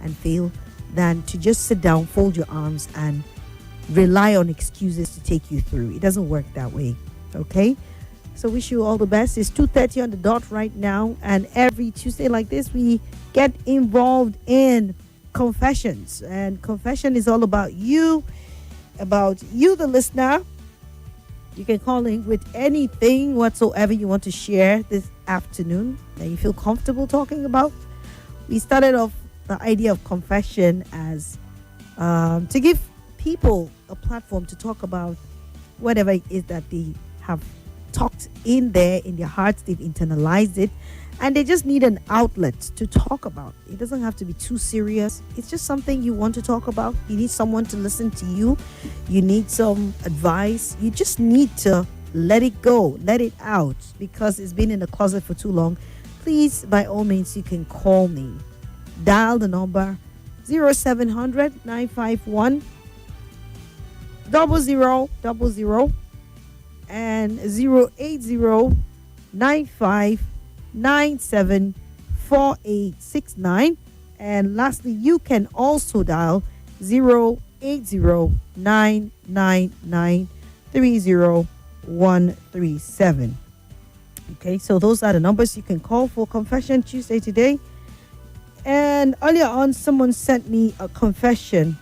and fail than to just sit down, fold your arms, and rely on excuses to take you through. It doesn't work that way. Okay? So wish you all the best. It's 2:30 on the dot right now, and every Tuesday like this, we get involved in confessions. And confession is all about you, the listener. You can call in with anything whatsoever you want to share this afternoon that you feel comfortable talking about. We started off the idea of confession as to give people a platform to talk about whatever it is that they have talked in their hearts. They've internalized it, and they just need an outlet to talk about. It doesn't have to be too serious. It's just something you want to talk about. You need someone to listen to you. You need some advice. You just need to let it go, let it out, because it's been in the closet for too long. Please, by all means, you can call me. Dial the number 0700 951 0000 and 08095974869. And lastly, you can also dial 08099930137. Okay, so those are the numbers you can call for Confession Tuesday today. And earlier on, someone sent me a confession,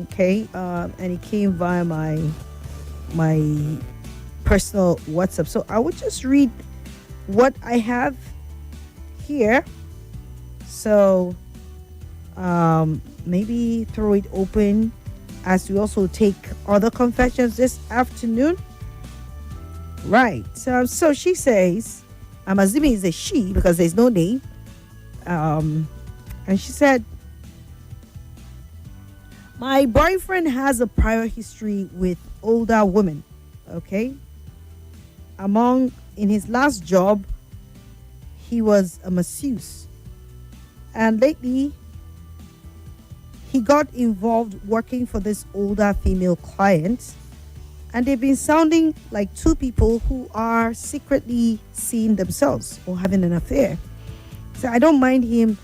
okay, and it came via my personal WhatsApp. So I would just read what I have here. So maybe throw it open as we also take other confessions this afternoon. Right. So she says, I'm assuming it's a she because there's no name. And she said, my boyfriend has a prior history with older women. Okay. In his last job, he was a masseuse. And lately, he got involved working for this older female client. And they've been sounding like two people who are secretly seeing themselves or having an affair. So I don't mind him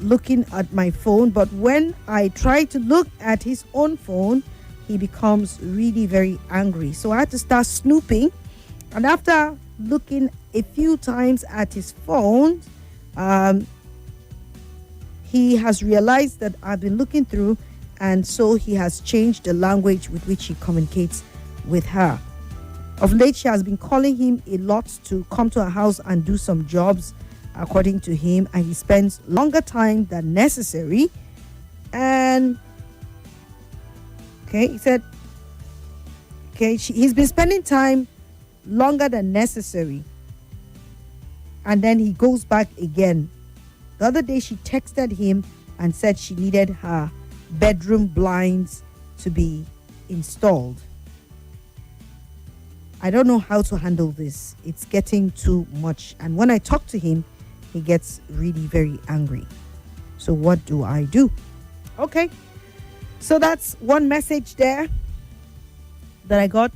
looking at my phone, but when I try to look at his own phone, he becomes really very angry. So I had to start snooping. And after looking a few times at his phone, he has realized that I've been looking through, and so he has changed the language with which he communicates with her. Of late, she has been calling him a lot to come to her house and do some jobs, according to him, and he spends longer time than necessary. And he said, he's been spending time longer than necessary, and then he goes back again. The other day she texted him and said she needed her bedroom blinds to be installed. I don't know how to handle this. It's getting too much, and when I talk to him, he gets really very angry. So what do I do? Okay, so that's one message there that I got.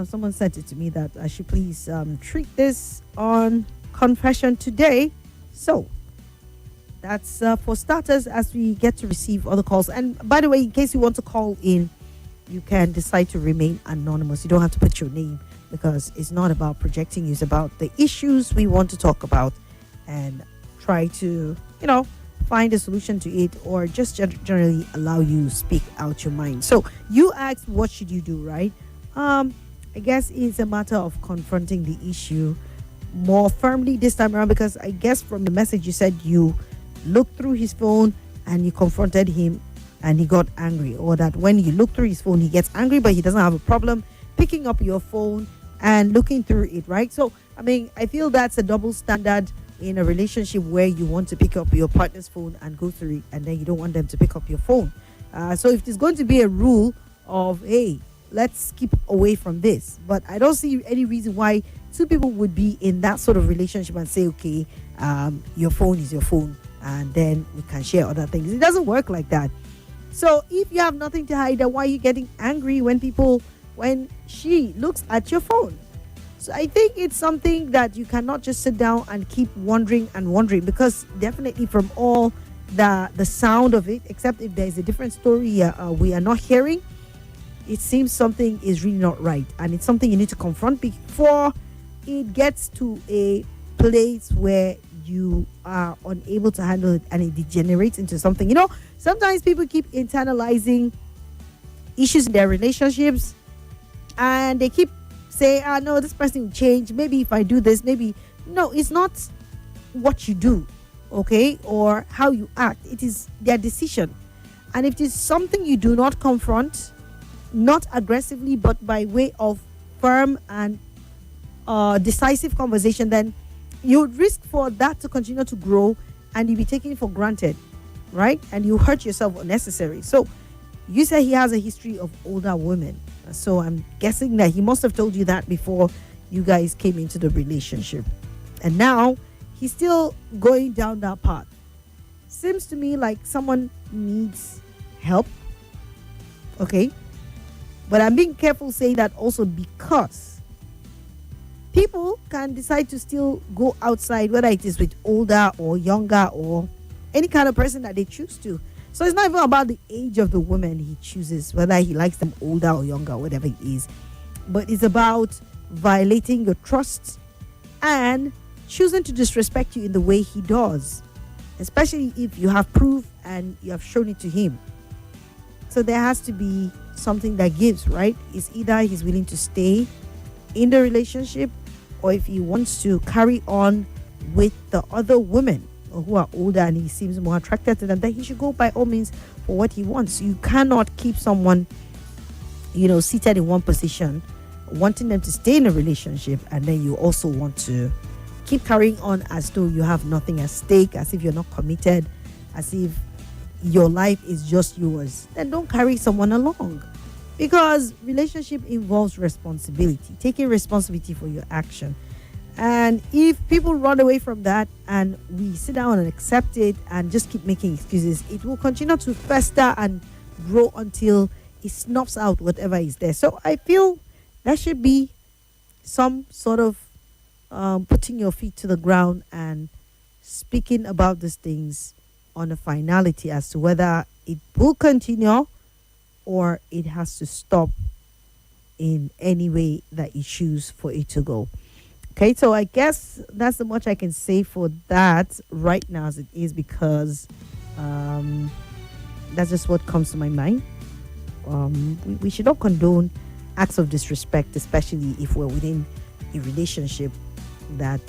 Someone sent it to me that I should please treat this on confession today. So that's for starters, as we get to receive other calls. And by the way, in case you want to call in, you can decide to remain anonymous. You don't have to put your name, because it's not about projecting you. It's about the issues we want to talk about and try to, find a solution to it, or just generally allow you to speak out your mind. So you asked, what should you do, right? I guess it's a matter of confronting the issue more firmly this time around, because I guess from the message you said you looked through his phone and you confronted him and he got angry, or that when you look through his phone he gets angry, but he doesn't have a problem picking up your phone and looking through it, right? So I feel that's a double standard in a relationship where you want to pick up your partner's phone and go through it, and then you don't want them to pick up your phone. So if there's going to be a rule of, hey, let's keep away from this, but I don't see any reason why two people would be in that sort of relationship and say, okay, your phone is your phone, and then we can share other things. It doesn't work like that. So if you have nothing to hide, then why are you getting angry when she looks at your phone? So I think it's something that you cannot just sit down and keep wondering, because definitely from all the sound of it, except if there is a different story we are not hearing. It seems something is really not right, and it's something you need to confront before it gets to a place where you are unable to handle it and it degenerates into something. Sometimes people keep internalizing issues in their relationships, and they keep saying, no, this person will change. Maybe if I do this, maybe. No, it's not what you do, okay, or how you act. It is their decision. And if it is something you do not confront, not aggressively, but by way of firm and decisive conversation, then you would risk for that to continue to grow and you'll be taken for granted, right? And you hurt yourself unnecessary. So you say he has a history of older women. So I'm guessing that he must have told you that before you guys came into the relationship. And now he's still going down that path. Seems to me like someone needs help. Okay. But I'm being careful saying that also because people can decide to still go outside, whether it is with older or younger or any kind of person that they choose to. So it's not even about the age of the woman he chooses, whether he likes them older or younger, whatever it is. But it's about violating your trust and choosing to disrespect you in the way he does, especially if you have proof and you have shown it to him. So there has to be something that gives, right? It's either he's willing to stay in the relationship, or if he wants to carry on with the other women who are older and he seems more attracted to them, then he should go by all means for what he wants. You cannot keep someone, seated in one position, wanting them to stay in a relationship, and then you also want to keep carrying on as though you have nothing at stake, as if you're not committed, as if your life is just yours. Then don't carry someone along, because relationship involves responsibility, taking responsibility for your action. And if people run away from that and we sit down and accept it and just keep making excuses, it will continue to fester and grow until it snuffs out whatever is there. So I feel there should be some sort of putting your feet to the ground and speaking about these things on a finality as to whether it will continue or it has to stop in any way that you choose for it to go. Okay, so I guess that's the much I can say for that right now as it is, because that's just what comes to my mind. We should not condone acts of disrespect, especially if we're within a relationship that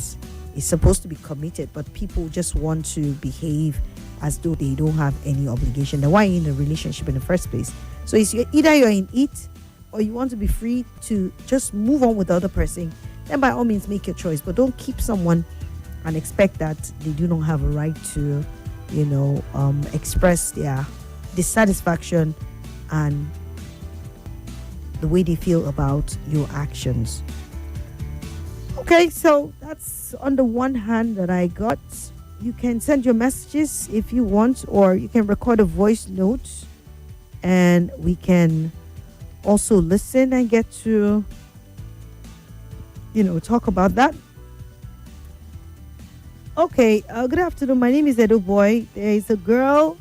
is supposed to be committed, but people just want to behave as though they don't have any obligation. Then why are you in a relationship in the first place? So it's either you're in it or you want to be free to just move on with the other person. Then by all means make your choice, but don't keep someone and expect that they do not have a right to, express their dissatisfaction and the way they feel about your actions. Okay, so that's on the one hand that I got. You can send your messages if you want, or you can record a voice note and we can also listen and get to talk about that. Okay, good afternoon. My name is Edo Boy. There is a girl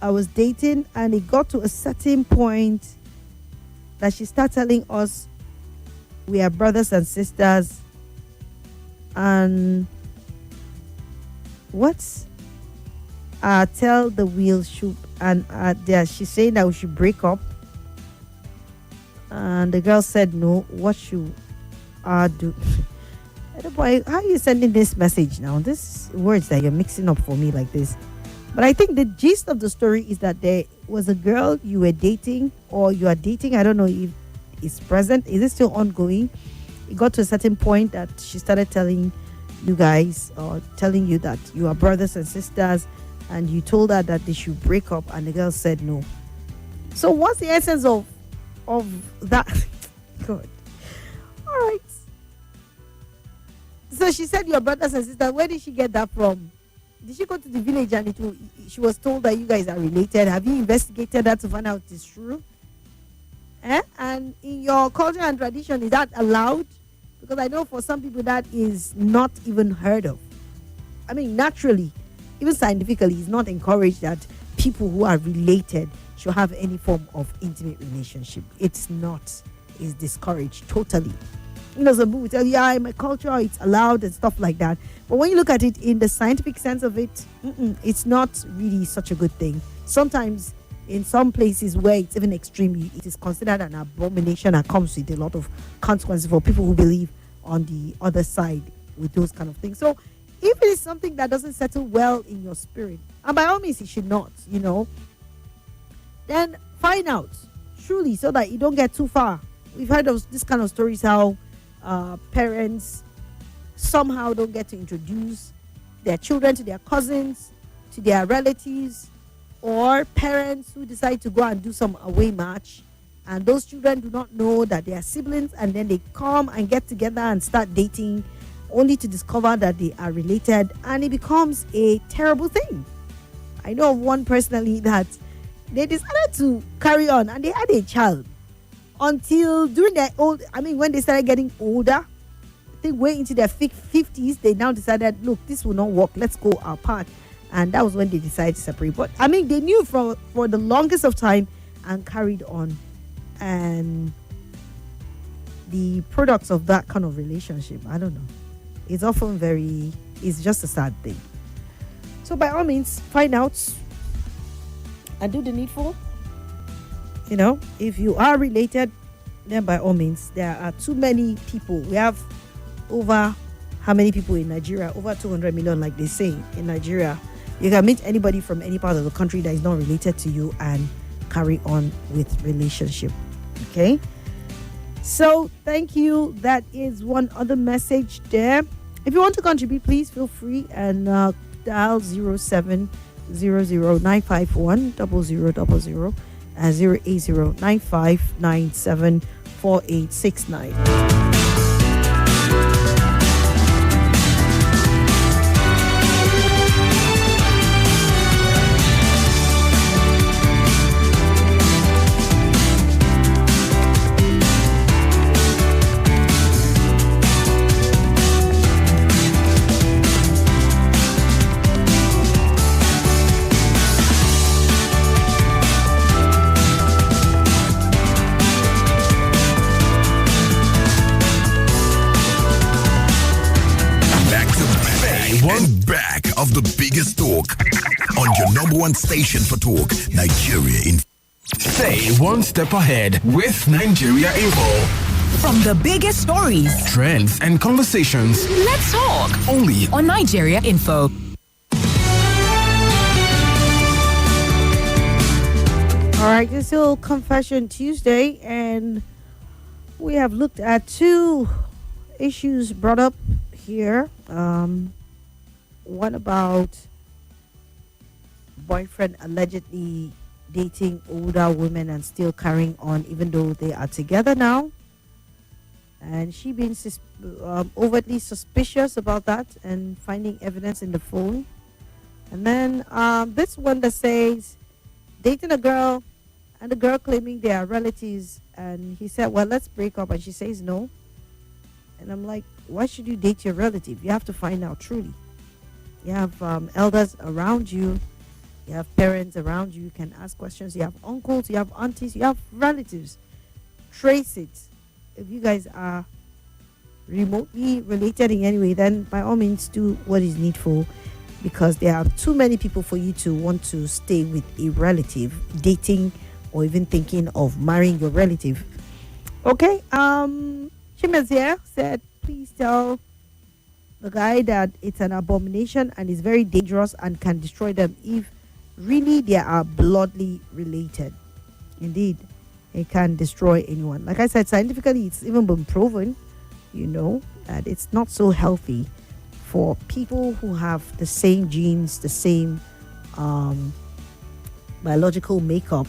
I was dating, and it got to a certain point that she started telling us we are brothers and sisters, and tell the wheel shoot, and she's saying that we should break up. And the girl said no. What should do? Boy, how are you sending this message now? This words that you're mixing up for me like this. But I think the gist of the story is that there was a girl you were dating, or you are dating. I don't know if it's present. Is it still ongoing? It got to a certain point that she started telling you guys, or telling you that you are brothers and sisters, and you told her that they should break up, and the girl said no. So what's the essence of that? God. All right. So she said your brothers and sisters. Where did she get that from? Did she go to the village and she was told that you guys are related? Have you investigated that to find out it's true? And in your culture and tradition, is that allowed? Because I know for some people that is not even heard of. I mean, naturally, even scientifically, it's not encouraged that people who are related should have any form of intimate relationship. It's not. It's discouraged totally. Some people tell you, yeah, in my culture it's allowed and stuff like that. But when you look at it in the scientific sense of it, it's not really such a good thing. Sometimes in some places where it's even extreme, it is considered an abomination and comes with a lot of consequences for people who believe on the other side with those kind of things. So if it is something that doesn't settle well in your spirit, and by all means it should not, then find out truly so that you don't get too far. We've heard of this kind of stories how parents somehow don't get to introduce their children to their cousins, to their relatives, or parents who decide to go and do some away match, and those children do not know that they are siblings, and then they come and get together and start dating only to discover that they are related, and it becomes a terrible thing. I know of one personally that they decided to carry on, and they had a child until during their when they started getting older, I think way into their 50s, they now decided, look, this will not work, let's go apart. And that was when they decided to separate. But they knew for the longest of time and carried on. And the products of that kind of relationship, I don't know, it's often it's just a sad thing. So by all means, find out and do the needful. If you are related, then by all means, there are too many people. We have over how many people in Nigeria? Over 200 million, like they say in Nigeria. You can meet anybody from any part of the country that is not related to you and carry on with relationship. Okay? So, thank you. That is one other message there. If you want to contribute, please feel free and dial 0700-951-0000 at 080-9597-4869. Of the biggest talk on your number one station for talk, Nigeria Info. Stay one step ahead with Nigeria Info. From the biggest stories, trends, and conversations, let's talk only on Nigeria Info. All right, this is still Confession Tuesday, and we have looked at two issues brought up here. One about boyfriend allegedly dating older women and still carrying on even though they are together now, and she being overtly suspicious about that and finding evidence in the phone. And then this one that says dating a girl and the girl claiming they are relatives, and he said, well, let's break up, and she says no. And I'm like, why should you date your relative? You have to find out truly. You have elders around you. You have parents around you. You can ask questions. You have uncles. You have aunties. You have relatives. Trace it. If you guys are remotely related in any way, then by all means do what is needful, because there are too many people for you to want to stay with a relative, dating, or even thinking of marrying your relative. Okay. Chima's here said, please tell the guy that it's an abomination and is very dangerous and can destroy them if really they are bloodly related. Indeed, it can destroy anyone. Like I said, scientifically, it's even been proven, that it's not so healthy for people who have the same genes, the same biological makeup,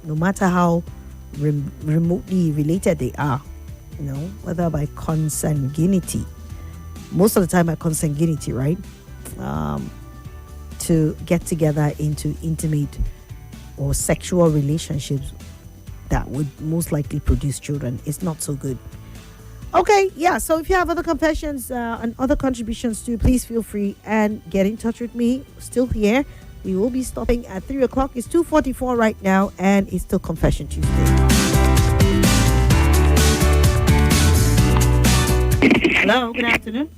no matter how remotely related they are, whether by consanguinity. Most of the time by consanguinity, right? To get together into intimate or sexual relationships that would most likely produce children. It's not so good. Okay, yeah. So if you have other confessions and other contributions too, please feel free and get in touch with me. Still here. We will be stopping at 3 o'clock. It's 2:44 right now, and it's still Confession Tuesday. Hello, good afternoon.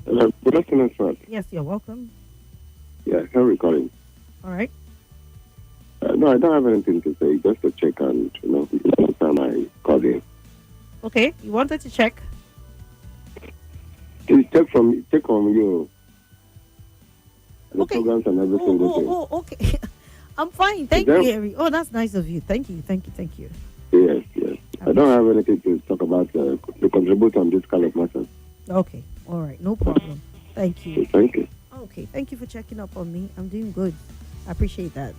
Hello, good afternoon, Swat. Yes, you're welcome. Yeah, Henry calling. All right. No, I don't have anything to say, just to check and, last time I called in. Okay, you wanted to check? Please check from you. The Okay. programs and every single thing. Okay. I'm fine. Thank you, Harry. Oh, that's nice of you. Thank you. Yes. I don't have anything to talk about to contribute on this kind of matter. Okay. All right. No problem. Thank you. Thank you. Okay. Thank you for checking up on me. I'm doing good. I appreciate that.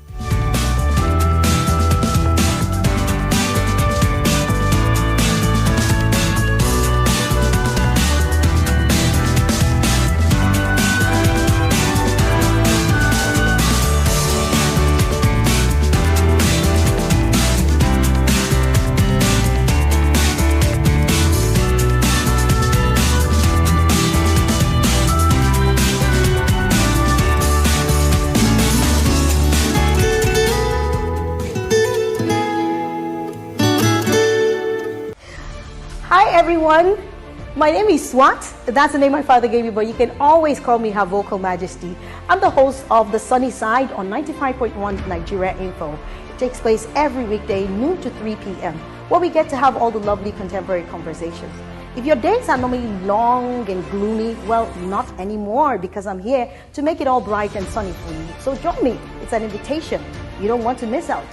Hi everyone, my name is Swat. That's the name my father gave me, but you can always call me Her Vocal Majesty. I'm the host of The Sunny Side on 95.1 Nigeria Info. It takes place every weekday, noon to 3 p.m., where we get to have all the lovely contemporary conversations. If your days are normally long and gloomy, well, not anymore, because I'm here to make it all bright and sunny for you. So join me. It's an invitation. You don't want to miss out.